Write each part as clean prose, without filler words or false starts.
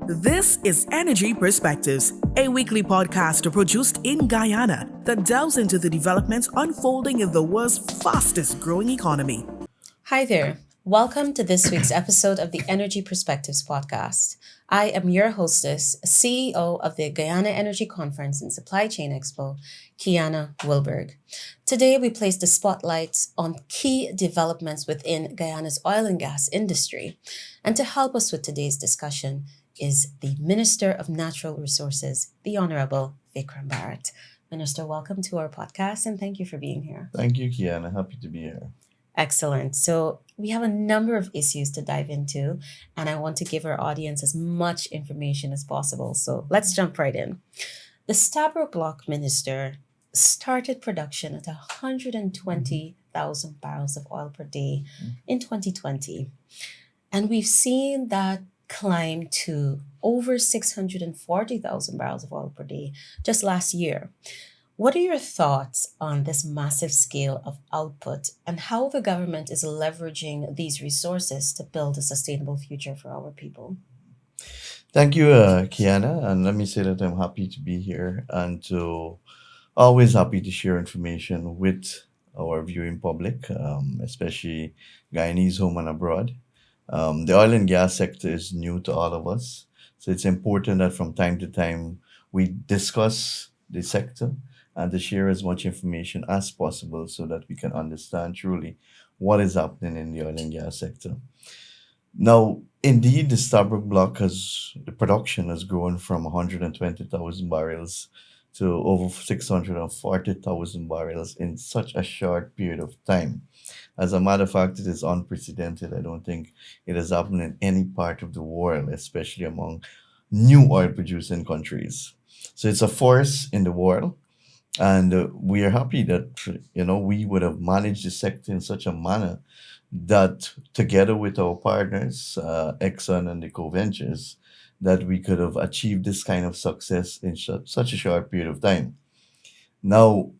This is Energy Perspectives, a weekly podcast produced in Guyana that delves into the developments unfolding in the world's fastest growing economy. Hi there. Welcome to this week's episode of the Energy Perspectives podcast. I am your hostess, CEO of the Guyana Energy Conference and Supply Chain Expo, Kiana Wilberg. Today, we place the spotlights on key developments within Guyana's oil and gas industry. And to help us with today's discussion is the Minister of Natural Resources, the Honorable Vickram Bharrat. Minister, welcome to our podcast and thank you for being here. Thank you, Kiana. Happy to be here. Excellent. So we have a number of issues to dive into, and I want to give our audience as much information as possible. So let's jump right in. The Stabroek Block Minister started production at 120,000 barrels of oil per day in 2020. And we've seen that climb to over 640,000 barrels of oil per day just last year. What are your thoughts on this massive scale of output and how the government is leveraging these resources to build a sustainable future for our people? Thank you, Kiana. And let me say that I'm happy to be here and to always happy to share information with our viewing public, especially Guyanese home and abroad. The oil and gas sector is new to all of us. So it's important that from time to time we discuss the sector and to share as much information as possible so that we can understand truly what is happening in the oil and gas sector. Now, indeed, the Stabroek block the production has grown from 120,000 barrels to over 640,000 barrels in such a short period of time. As a matter of fact, it is unprecedented. I don't think it has happened in any part of the world, especially among new oil producing countries. So it's a force in the world. And we are happy that we would have managed the sector in such a manner that together with our partners, Exxon and the co-ventures, that we could have achieved this kind of success in such a short period of time. Now,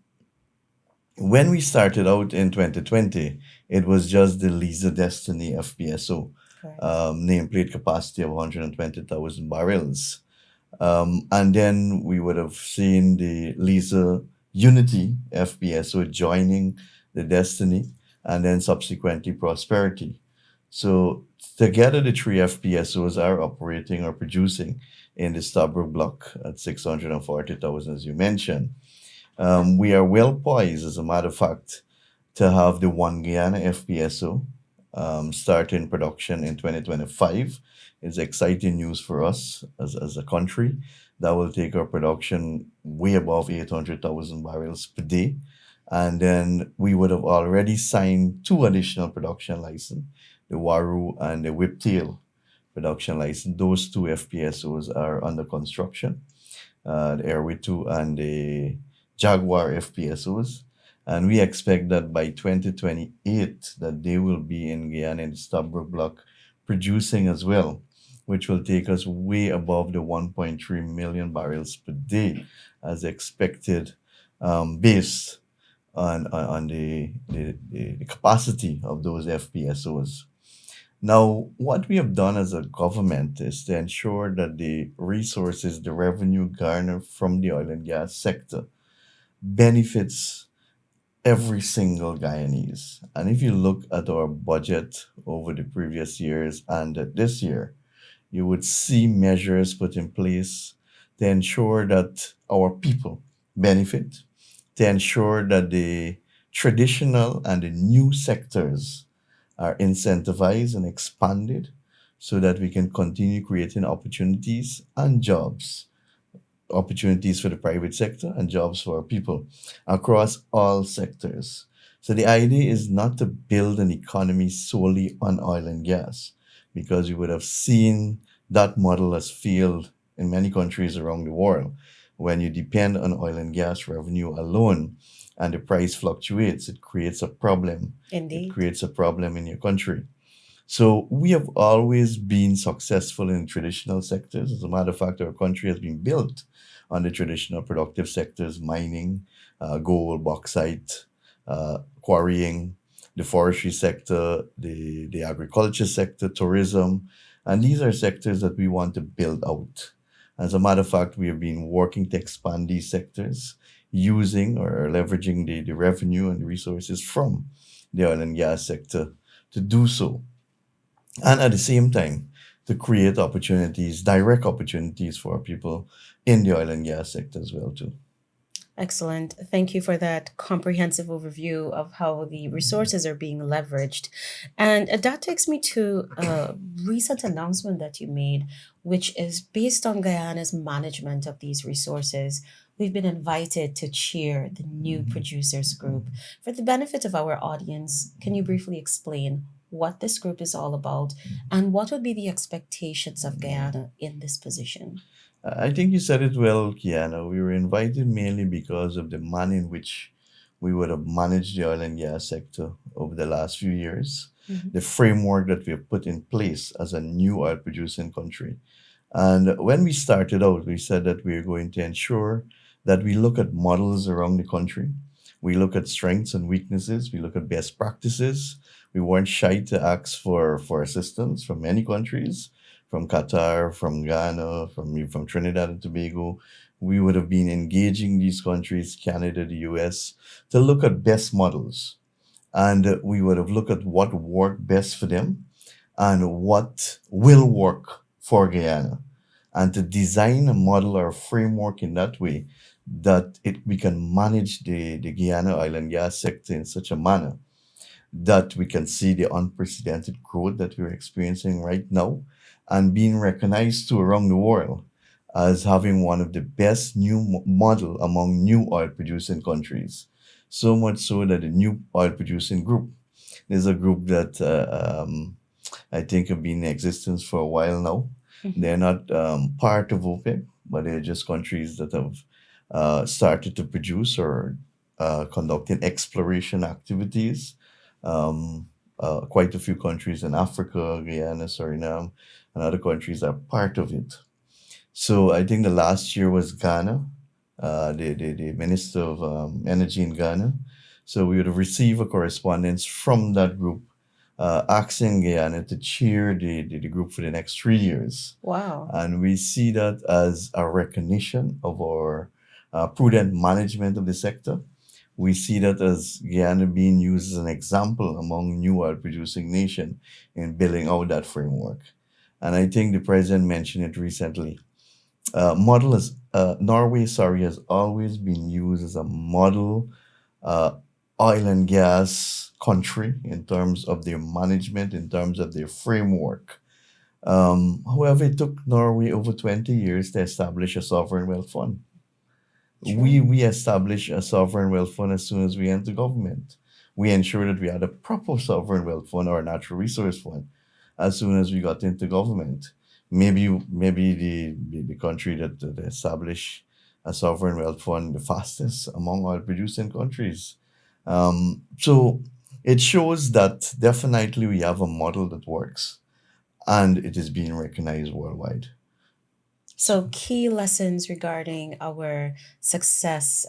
when we started out in 2020, it was just the Liza Destiny FPSO, Correct. Nameplate capacity of 120,000 barrels. And then we would have seen the Liza Unity FPSO joining the Destiny and then subsequently Prosperity. So together, the three FPSOs are operating or producing in the Stabroek block at 640,000, as you mentioned. We are well poised, as a matter of fact, to have the One Guyana FPSO starting production in 2025. It's exciting news for us as a country. That will take our production way above 800,000 barrels per day. And then we would have already signed two additional production licenses, the Waru and the Whiptail production license. Those two FPSOs are under construction, the Airway 2 and the Jaguar FPSOs. And we expect that by 2028 that they will be in Guyana in the Stabroek block producing as well, which will take us way above the 1.3 million barrels per day as expected, based on the capacity of those FPSOs. Now, what we have done as a government is to ensure that the resources, the revenue garnered from the oil and gas sector benefits every single Guyanese. And if you look at our budget over the previous years and this year, you would see measures put in place to ensure that our people benefit, to ensure that the traditional and the new sectors are incentivized and expanded so that we can continue creating opportunities and jobs, opportunities for the private sector and jobs for our people across all sectors. So the idea is not to build an economy solely on oil and gas, because you would have seen that model has failed in many countries around the world. When you depend on oil and gas revenue alone and the price fluctuates, it creates a problem. It Indeed. creates a problem in your country. So we have always been successful in traditional sectors. As a matter of fact, our country has been built on the traditional productive sectors: mining, gold, bauxite, quarrying, the forestry sector, the agriculture sector, tourism, And these are sectors that we want to build out. As a matter of fact, we have been working to expand these sectors using or leveraging the revenue and the resources from the oil and gas sector to do so. And at the same time, to create opportunities, direct opportunities for people in the oil and gas sector as well too. Excellent. Thank you for that comprehensive overview of how the resources are being leveraged. And that takes me to a recent announcement that you made, which is based on Guyana's management of these resources. We've been invited to chair the new producers group. For the benefit of our audience, can you briefly explain what this group is all about and what would be the expectations of Guyana in this position? I think you said it well, Kiana. We were invited mainly because of the manner in which we would have managed the oil and gas sector over the last few years, Mhm. the framework that we have put in place as a new oil producing country. And when we started out, we said that we are going to ensure that we look at models around the country. We look at strengths and weaknesses. We look at best practices. We weren't shy to ask for assistance from many countries, from Qatar, from Ghana, from Trinidad and Tobago. We would have been engaging these countries, Canada, the US, to look at best models. And we would have looked at what worked best for them and what will work for Guyana, and to design a model or a framework in that way that we can manage the Guyana oil and gas sector in such a manner that we can see the unprecedented growth that we're experiencing right now and being recognized to around the world as having one of the best new model among new oil producing countries. So much so that the new oil producing group is a group that I think have been in existence for a while now. Mhm. They're not part of OPEC, but they're just countries that have started to produce or conducting exploration activities. Quite a few countries in Africa, Guyana, Suriname, and other countries are part of it. So I think the last year was Ghana, the Minister of Energy in Ghana. So we would have received a correspondence from that group asking Guyana to chair the group for the next 3 years. Wow. And we see that as a recognition of our prudent management of the sector. We see that as Guyana being used as an example among new oil producing nations in building out that framework. And I think the president mentioned it recently. Norway, sorry, has always been used as a model uh, oil and gas country in terms of their management, in terms of their framework. However, it took Norway over 20 years to establish a sovereign wealth fund. True. We established a sovereign wealth fund as soon as we entered government. We ensured that we had a proper sovereign wealth fund or a natural resource fund as soon as we got into government. Maybe the country that established a sovereign wealth fund the fastest among oil producing countries. So it shows that definitely we have a model that works and it is being recognized worldwide. So, key lessons regarding our success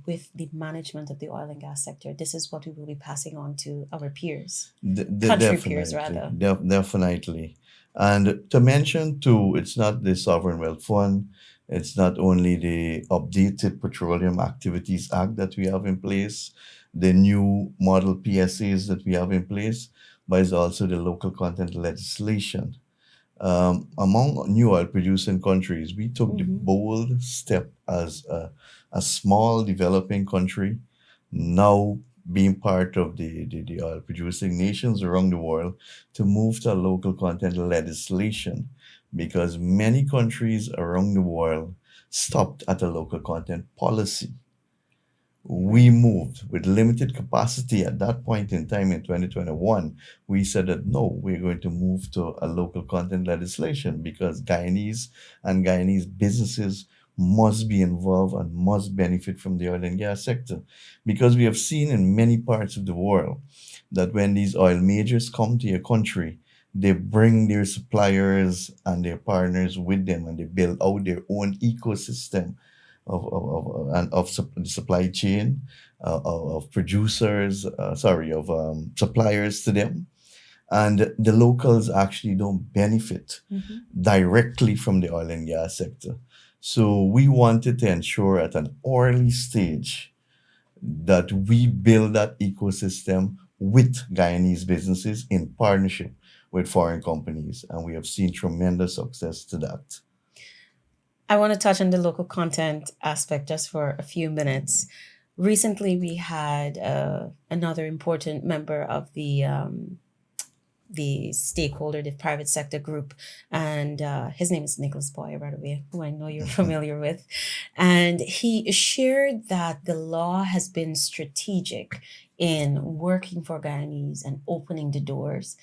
with the management of the oil and gas sector. This is what we will be passing on to our peers, country peers, Definitely, rather. definitely. And to mention too, it's not the Sovereign Wealth Fund, it's not only the updated Petroleum Activities Act that we have in place, the new model PSAs that we have in place, but it's also the local content legislation. Among new oil producing countries, we took the Mhm. bold step as a small developing country, now being part of the oil producing nations around the world, to move to a local content legislation because many countries around the world stopped at a local content policy. We Right. moved with limited capacity at that point in time in 2021. We said that no, we're going to move to a local content legislation because Guyanese businesses must be involved and must benefit from the oil and gas sector. Because we have seen in many parts of the world that when these oil majors come to your country, they bring their suppliers and their partners with them and they build out their own ecosystem of the supply chain of producers, sorry, of suppliers to them. And the locals actually don't benefit Mhm. directly from the oil and gas sector. So we wanted to ensure at an early stage that we build that ecosystem with Guyanese businesses in partnership with foreign companies. And we have seen tremendous success to that. I want to touch on the local content aspect just for a few minutes. Recently, we had another important member of the stakeholder, the private sector group, and his name is Nicholas Boyer, by the way, who I know you're familiar with. And he shared that the law has been strategic in working for Guyanese and opening the doors.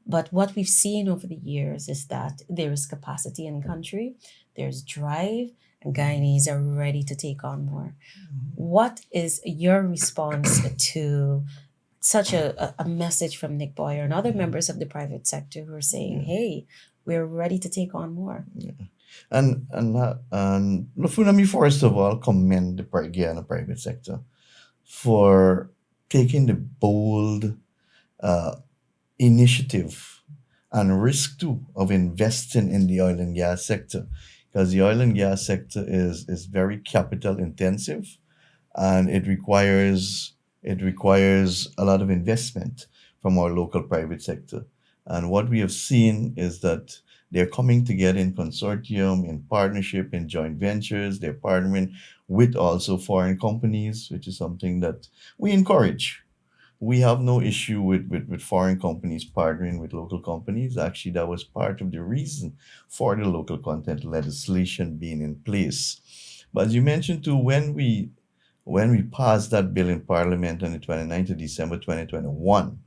But what we've seen over the years is that there is capacity in country, there's drive, and Guyanese are ready to take on more. What is your response to such a message from Nick Boyer and other members of the private sector who are saying, hey, we're ready to take on more? And let me first of all commend the Guyana private sector for taking the bold uh, initiative and risk too of investing in the oil and gas sector, because the oil and gas sector is very capital intensive, and it requires a lot of investment from our local private sector. And what we have seen is that they're coming together in consortium, in partnership, in joint ventures. They're partnering with also foreign companies, which is something that we encourage. We have no issue with foreign companies partnering with local companies. Actually, that was part of the reason for the local content legislation being in place. But as you mentioned too, when we passed that bill in Parliament on the 29th of December 2021,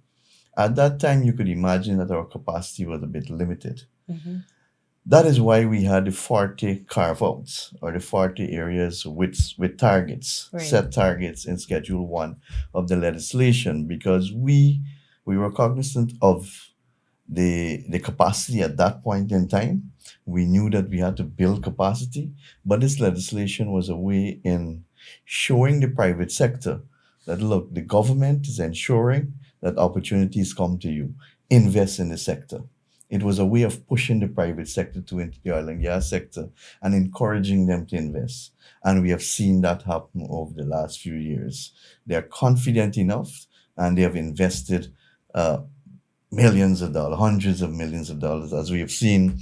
at that time you could imagine that our capacity was a bit limited. Mm-hmm. That is why we had the 40 carve-outs, or the 40 areas with targets, Right. set targets in Schedule 1 of the legislation, because we were cognizant of the capacity at that point in time. We knew that we had to build capacity, but this legislation was a way in showing the private sector that, look, the government is ensuring that opportunities come to you. Invest in the sector. It was a way of pushing the private sector to into the oil and gas sector and encouraging them to invest. And we have seen that happen over the last few years. They are confident enough, and they have invested uh, millions of dollars, hundreds of millions of dollars, as we have seen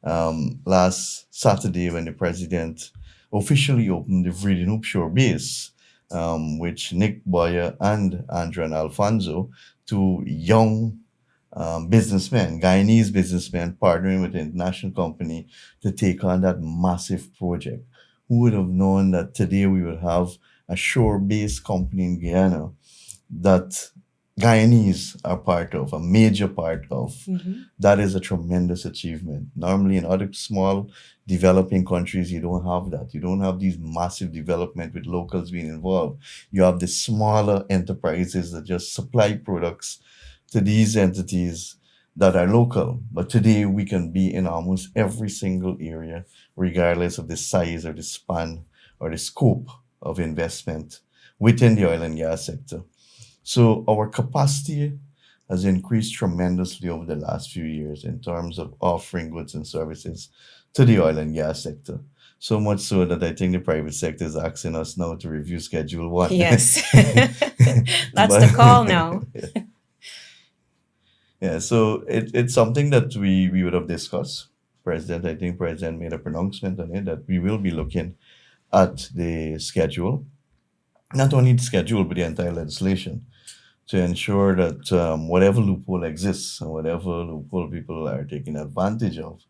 last Saturday when the president officially opened the Vreeden Offshore Base, which Nick Boyer and Andrew and Alfonso, two young businessmen, Guyanese businessmen, partnering with an international company to take on that massive project. Who would have known that today we would have a shore-based company in Guyana that Guyanese are part of, a major part of? Mm-hmm. That is a tremendous achievement. Normally, in other small developing countries, you don't have that. You don't have these massive development with locals being involved. You have the smaller enterprises that just supply products to these entities that are local. But today, we can be in almost every single area, regardless of the size or the span or the scope of investment within the oil and gas sector. So our capacity has increased tremendously over the last few years in terms of offering goods and services to the oil and gas sector. So much so that I think the private sector is asking us now to review Schedule 1. Yes. That's the call now. Yeah, so it's something that we would have discussed. I think President made a pronouncement on it that we will be looking at the schedule, not only the schedule, but the entire legislation, to ensure that whatever loophole exists and whatever loophole people are taking advantage of,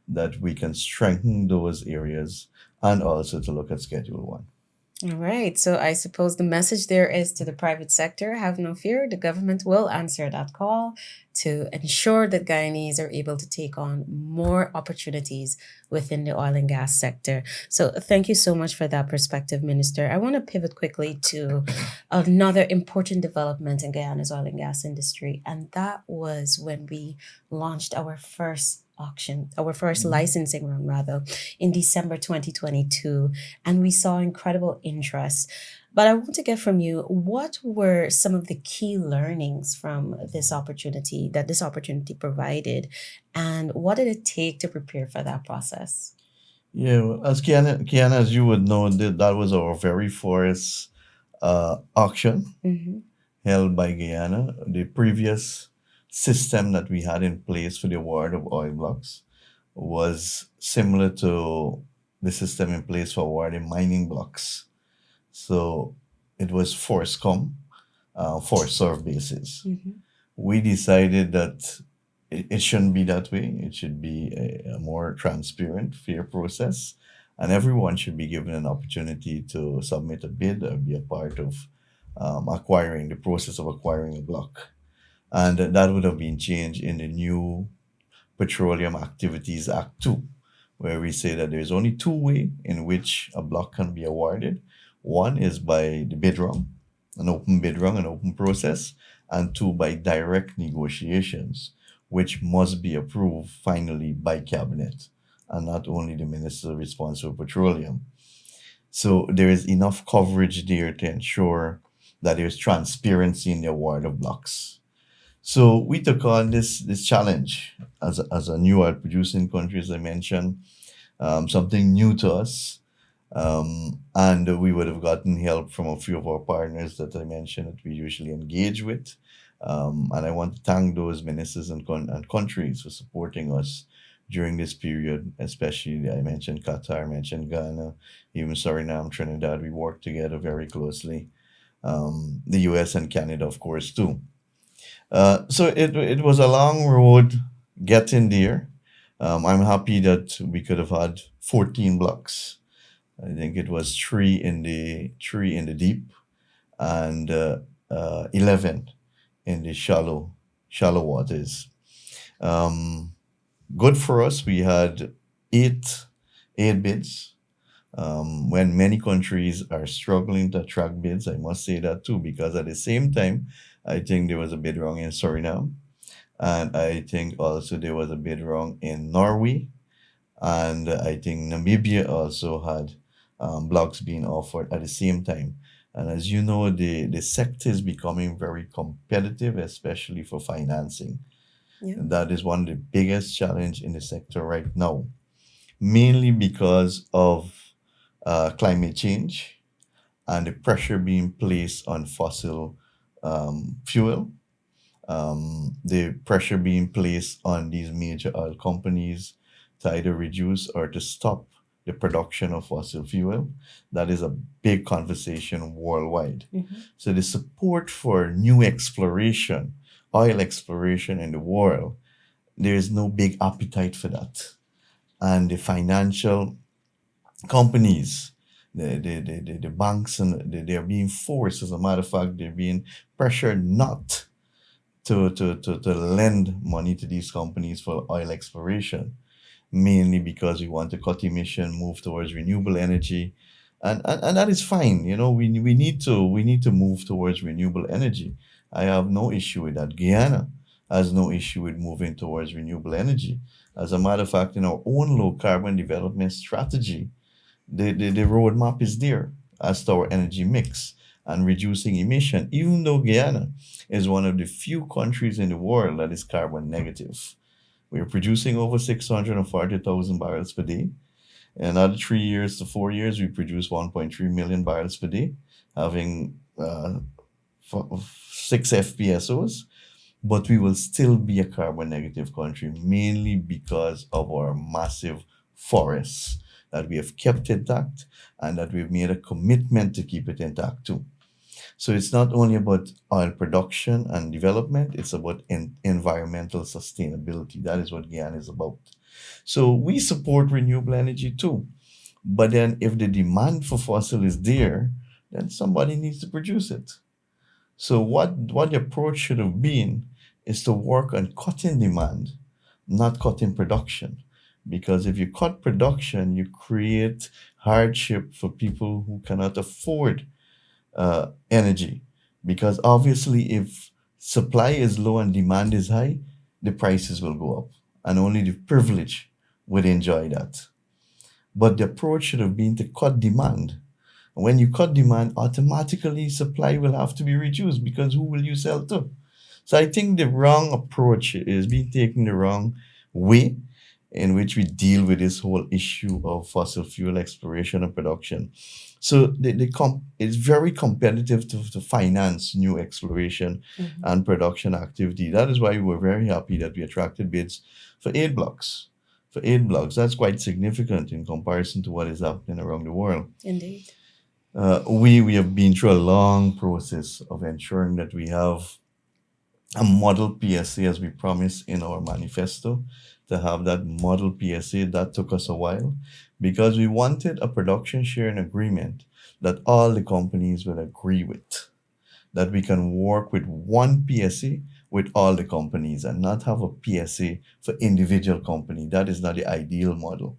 that we can strengthen those areas, and also to look at Schedule 1. All right. So I suppose the message there is to the private sector, have no fear. The government will answer that call to ensure that Guyanese are able to take on more opportunities within the oil and gas sector. So thank you so much for that perspective, Minister. I want to pivot quickly to another important development in Guyana's oil and gas industry, and that was when we launched our first auction, our first licensing round rather, in December 2022, and we saw incredible interest. But I want to get from you, what were some of the key learnings from this opportunity provided, and what did it take to prepare for that process? Yeah, well, as Kiana, as you would know, that was our very first auction Mm-hmm. held by Guyana. The previous system that we had in place for the award of oil blocks was similar to the system in place for awarding mining blocks. So it was force come, force serve basis. Mm-hmm. We decided that it shouldn't be that way. It should be a more transparent, fair process, and everyone should be given an opportunity to submit a bid or be a part of acquiring the process of acquiring a block. And that would have been changed in the new Petroleum Activities Act 2, where we say that there's only two ways in which a block can be awarded. One is by the bid round, an open bid round, an open process, and two by direct negotiations, which must be approved finally by cabinet and not only the minister responsible for petroleum. So there is enough coverage there to ensure that there's transparency in the award of blocks. So we took on this challenge as a new oil producing country, as I mentioned, something new to us. And we would have gotten help from a few of our partners that I mentioned that we usually engage with. And I want to thank those ministers and countries for supporting us during this period, especially I mentioned Qatar, I mentioned Ghana, even Suriname, Trinidad. We work together very closely. The US and Canada, of course, too. So it was a long road getting there. I'm happy that we could have had 14 blocks. I think it was three in the deep and 11 in the shallow waters. Um, Good for us. We had eight bids. When many countries are struggling to attract bids, I must say that too, because at the same time, I think there was a bid wrong in Suriname, and I think also there was a bid wrong in Norway, and I think Namibia also had blocks being offered at the same time. And as you know, the sector is becoming very competitive, especially for financing. Yeah. And that is one of the biggest challenge in the sector right now, mainly because of climate change and the pressure being placed on fossil fuel, the pressure being placed on these major oil companies to either reduce or to stop the production of fossil fuel. That is a big conversation worldwide. Mm-hmm. So the support for new exploration, oil exploration in the world, there is no big appetite for that. And the financial companies, the banks, and they're being forced, as a matter of fact, they're being pressured not to lend money to these companies for oil exploration, mainly because we want to cut emission, move towards renewable energy. And that is fine. You know, we need to move towards renewable energy. I have no issue with that. Guyana has no issue with moving towards renewable energy. As a matter of fact, in our own low carbon development strategy, the roadmap is there as to our energy mix and reducing emission, even though Guyana is one of the few countries in the world that is carbon negative. We're producing over 640,000 barrels per day. In another 3 years to 4 years, we produce 1.3 million barrels per day, having six FPSOs. But we will still be a carbon negative country, mainly because of our massive forests that we have kept intact and that we've made a commitment to keep it intact too. So it's not only about oil production and development, it's about environmental sustainability. That is what Guyana is about. So we support renewable energy too. But then if the demand for fossil is there, then somebody needs to produce it. So what the approach should have been is to work on cutting demand, not cutting production. Because if you cut production, you create hardship for people who cannot afford energy. Because obviously, if supply is low and demand is high, the prices will go up. and only the privileged would enjoy that. But the approach should have been to cut demand. And when you cut demand, automatically supply will have to be reduced because who will you sell to? So I think the wrong approach is being taken the wrong way in which we deal with this whole issue of fossil fuel exploration and production. So it's very competitive to finance new exploration and production activity. That is why we were very happy that we attracted bids for 8 blocks. For 8 blocks, that's quite significant in comparison to what is happening around the world. Indeed. We have been through a long process of ensuring that we have a model PSA as we promised in our manifesto. To have that model PSA, that took us a while because we wanted a production sharing agreement that all the companies will agree with, that we can work with one PSA with all the companies and not have a PSA for individual company. That is not the ideal model.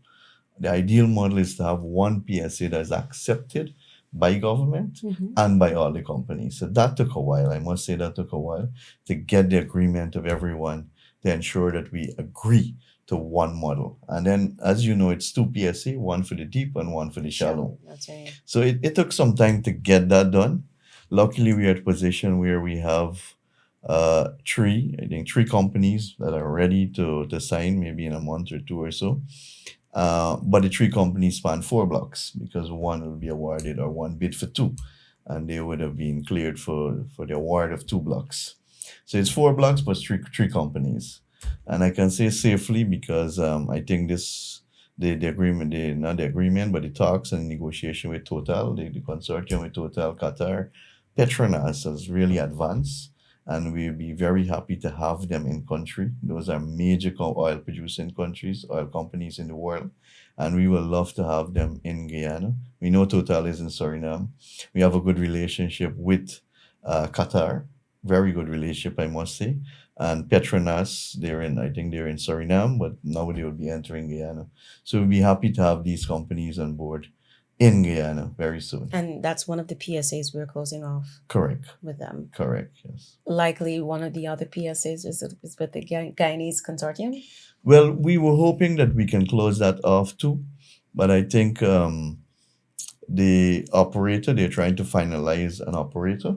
The ideal model is to have one PSA that is accepted by government and by all the companies. So that took a while. I must say that took a while to get the agreement of everyone to ensure that we agree to one model. And then, as you know, it's 2 PSA, one for the deep and one for the shallow. That's right. So it took some time to get that done. Luckily, we're at a position where we have three companies that are ready to sign maybe in a month or two or so. But the 3 companies span 4 blocks because one will be awarded or one bid for 2, and they would have been cleared for the award of 2 blocks. So it's 4 blocks plus three companies, and I can say safely because I think the agreement, not the agreement, but the talks and negotiation with Total, the consortium with Total, Qatar, Petronas has really advanced, and we'll be very happy to have them in country. Those are major oil producing countries, oil companies in the world, and we will love to have them in Guyana. We know Total is in Suriname. We have a good relationship with Qatar, very good relationship, I must say. And Petronas, I think they're in Suriname, but now they will be entering Guyana. So we'll be happy to have these companies on board in Guyana very soon. And that's one of the PSAs we're closing off Correct. with them. Correct, yes. Likely one of the other PSAs is with the Guyanese consortium. Well, we were hoping that we can close that off too, but I think the operator, they're trying to finalize an operator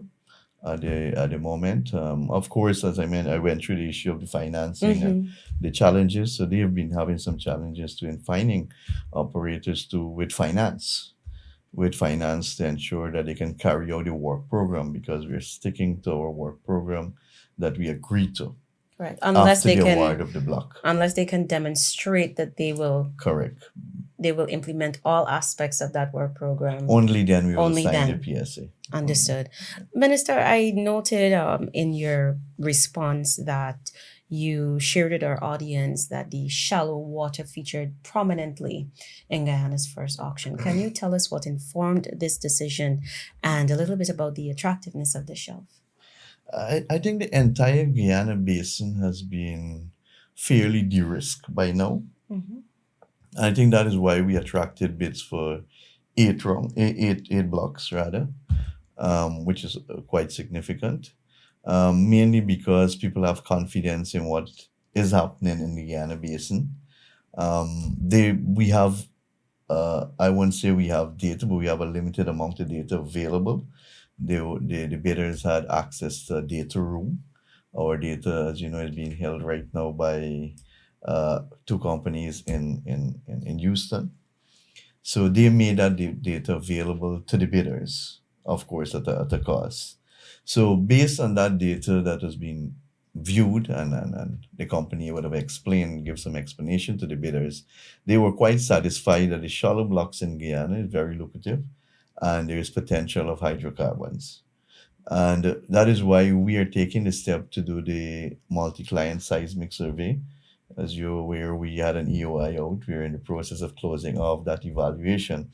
at the moment. Of course, as I mentioned, I went through the issue of the financing and the challenges. So they have been having some challenges in finding operators with finance to ensure that they can carry out the work program, because we're sticking to our work program that we agreed to. Right. Unless after they the can award of the block. Unless they can demonstrate that they will Correct. implement all aspects of that work program. Only then we will Only sign then. the PSA. Understood. Minister, I noted in your response that you shared with our audience that the shallow water featured prominently in Guyana's first auction. Can you tell us what informed this decision and a little bit about the attractiveness of the shelf? I think the entire Guyana basin has been fairly de-risked by now. I think that is why we attracted bids for eight blocks rather, which is quite significant. Mainly because people have confidence in what is happening in the Guyana basin. We have, I won't say we have data, but we have a limited amount of data available. The bidders had access to a data room. Our data, as you know, is being held right now by 2 companies in Houston. So they made that data available to the bidders, of course, at a cost. So based on that data that has been viewed and the company would have give some explanation to the bidders, they were quite satisfied that the shallow blocks in Guyana is very lucrative and there is potential of hydrocarbons. And that is why we are taking the step to do the multi-client seismic survey. As you're aware, we had an EOI out. We're in the process of closing off that evaluation,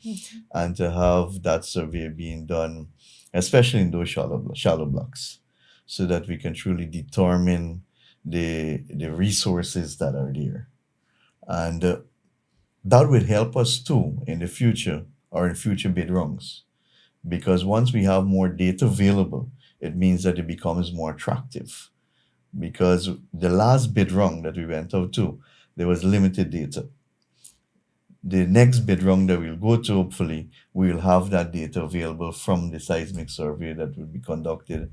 and to have that survey being done, especially in those shallow blocks, so that we can truly determine the resources that are there. And that will help us too in the future or in future bid rounds. Because once we have more data available, it means that it becomes more attractive. Because the last bid round that we went out to, there was limited data. The next bid round that we'll go to, hopefully, we will have that data available from the seismic survey that will be conducted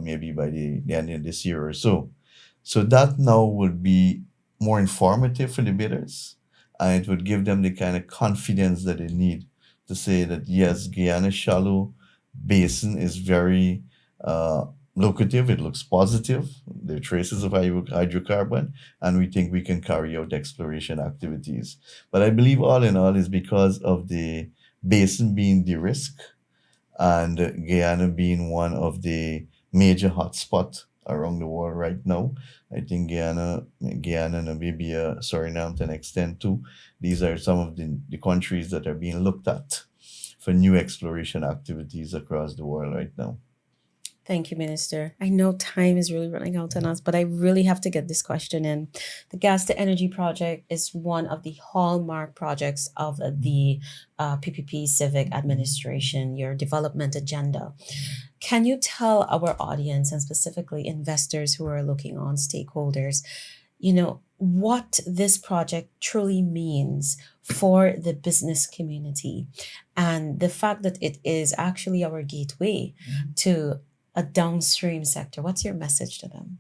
maybe by the end of this year or so. So that now would be more informative for the bidders, and it would give them the kind of confidence that they need to say that yes, Guyana shallow basin is very lucrative. It looks positive. There are traces of hydrocarbon, and we think we can carry out exploration activities. But I believe all in all is because of the basin being de-risked and Guyana being one of the major hotspots around the world right now. I think Guyana, Namibia, Suriname to an extent too. These are some of the countries that are being looked at for new exploration activities across the world right now. Thank you, Minister. I know time is really running out on us, but I really have to get this question in. The Gas to Energy project is one of the hallmark projects of the PPP Civic Administration, your development agenda. Can you tell our audience, and specifically investors who are looking on, stakeholders, what this project truly means for the business community and the fact that it is actually our gateway to a downstream sector? What's your message to them?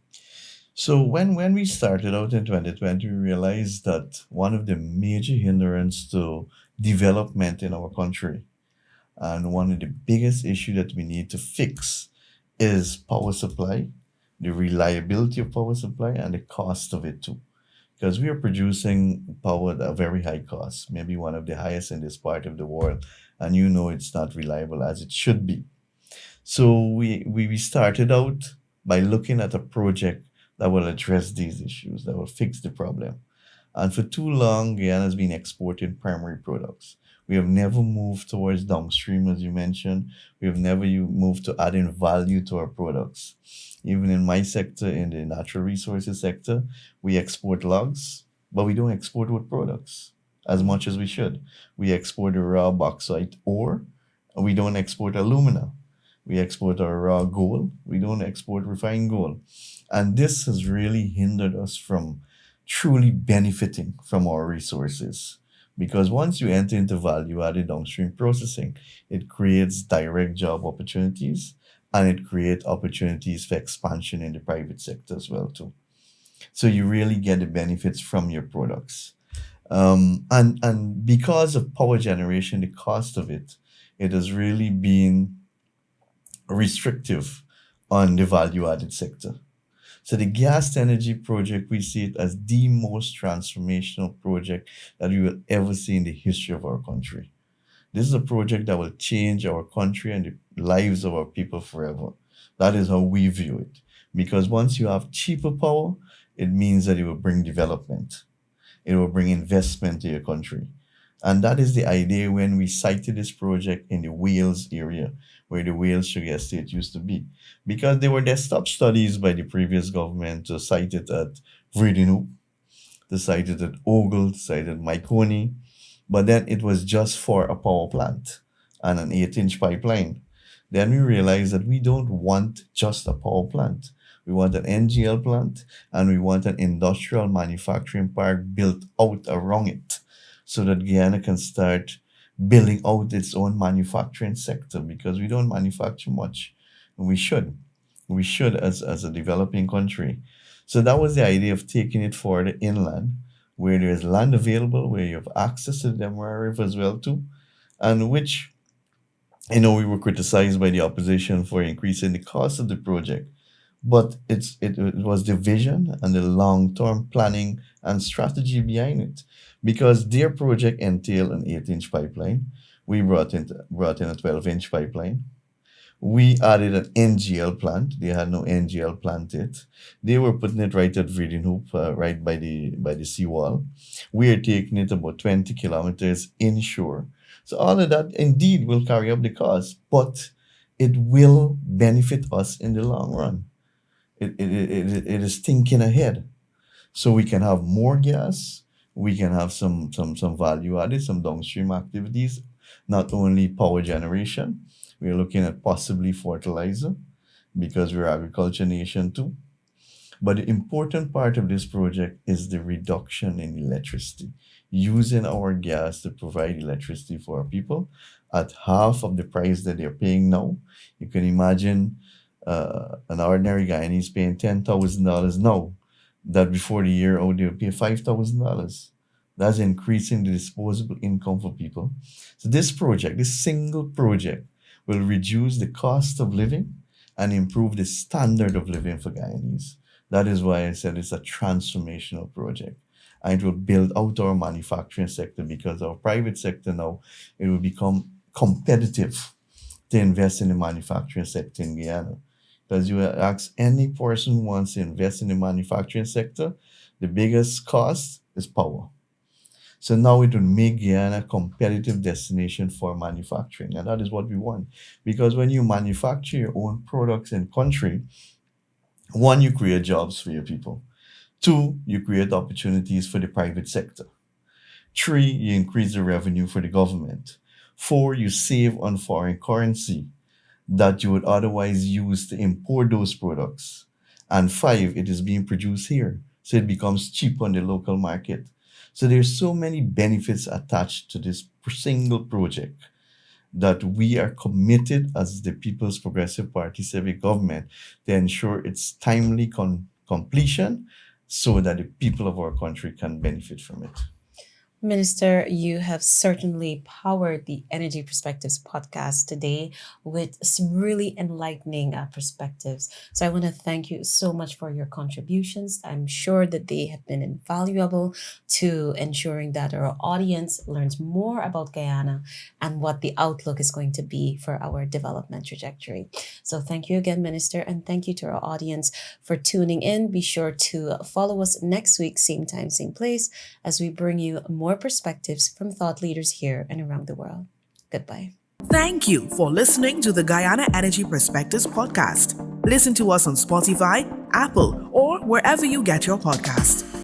So when we started out in 2020, we realized that one of the major hindrance to development in our country and one of the biggest issue that we need to fix is power supply, the reliability of power supply, and the cost of it too. Because we are producing power at a very high cost, maybe one of the highest in this part of the world, and it's not reliable as it should be. So we started out by looking at a project that will address these issues, that will fix the problem. And for too long, Guyana has been exporting primary products. We have never moved towards downstream, as you mentioned. We have never moved to adding value to our products. Even in my sector, in the natural resources sector, we export logs, but we don't export wood products as much as we should. We export the raw bauxite ore, and we don't export alumina. We export our raw gold. We don't export refined gold. And this has really hindered us from truly benefiting from our resources. Because once you enter into value-added downstream processing, it creates direct job opportunities and it creates opportunities for expansion in the private sector as well too. So you really get the benefits from your products. And because of power generation, the cost of it has really been restrictive on the value-added sector. So the gas to energy project, we see it as the most transformational project that we will ever see in the history of our country. This is a project that will change our country and the lives of our people forever. That is how we view it. Because once you have cheaper power, it means that it will bring development. It will bring investment to your country. And that is the idea when we cited this project in the Wales area, where the Wales Sugar Estate used to be. Because there were desktop studies by the previous government to cite it at Vredenhoek, to cite it at Ogle, to cite it at Mycone, but then it was just for a power plant and an 8-inch pipeline. Then we realized that we don't want just a power plant. We want an NGL plant and we want an industrial manufacturing park built out around it so that Guyana can start building out its own manufacturing sector, because we don't manufacture much. We should. We should as a developing country. So that was the idea of taking it further inland, where there's land available, where you have access to the Demerara River as well too, and which, we were criticized by the opposition for increasing the cost of the project. But it was the vision and the long-term planning and strategy behind it. Because their project entailed an 8-inch pipeline. We brought in a 12-inch pipeline. We added an NGL plant. They had no NGL plant yet. They were putting it right at Vredenhoek, right by the seawall. We are taking it about 20 kilometers inshore. So all of that indeed will carry up the cost, but it will benefit us in the long run. It is thinking ahead. So we can have more gas, we can have some value added, some downstream activities, not only power generation. We're looking at possibly fertilizer, because we're agriculture nation too. But the important part of this project is the reduction in electricity, using our gas to provide electricity for our people at half of the price that they're paying now. You can imagine an ordinary Guyanese paying $10,000 now, that before the year out they would pay $5,000. That's increasing the disposable income for people. So this project, this single project, will reduce the cost of living and improve the standard of living for Guyanese. That is why I said it's a transformational project. And it will build out our manufacturing sector, because our private sector now, it will become competitive to invest in the manufacturing sector in Guyana. Because you ask any person who wants to invest in the manufacturing sector, the biggest cost is power. So now it will make Guyana a competitive destination for manufacturing. And that is what we want. Because when you manufacture your own products in country, one, you create jobs for your people. Two, you create opportunities for the private sector. Three, you increase the revenue for the government. Four, you save on foreign currency that you would otherwise use to import those products. And five, it is being produced here. So it becomes cheap on the local market. So there's so many benefits attached to this single project that we are committed as the People's Progressive Party civic government to ensure its timely completion so that the people of our country can benefit from it. Minister, you have certainly powered the Energy Perspectives podcast today with some really enlightening perspectives. So I want to thank you so much for your contributions. I'm sure that they have been invaluable to ensuring that our audience learns more about Guyana and what the outlook is going to be for our development trajectory. So thank you again, Minister, and thank you to our audience for tuning in. Be sure to follow us next week, same time, same place, as we bring you more perspectives from thought leaders here and around the world. Goodbye. Thank you for listening to the Guyana Energy Perspectives podcast. Listen to us on Spotify, Apple, or wherever you get your podcast.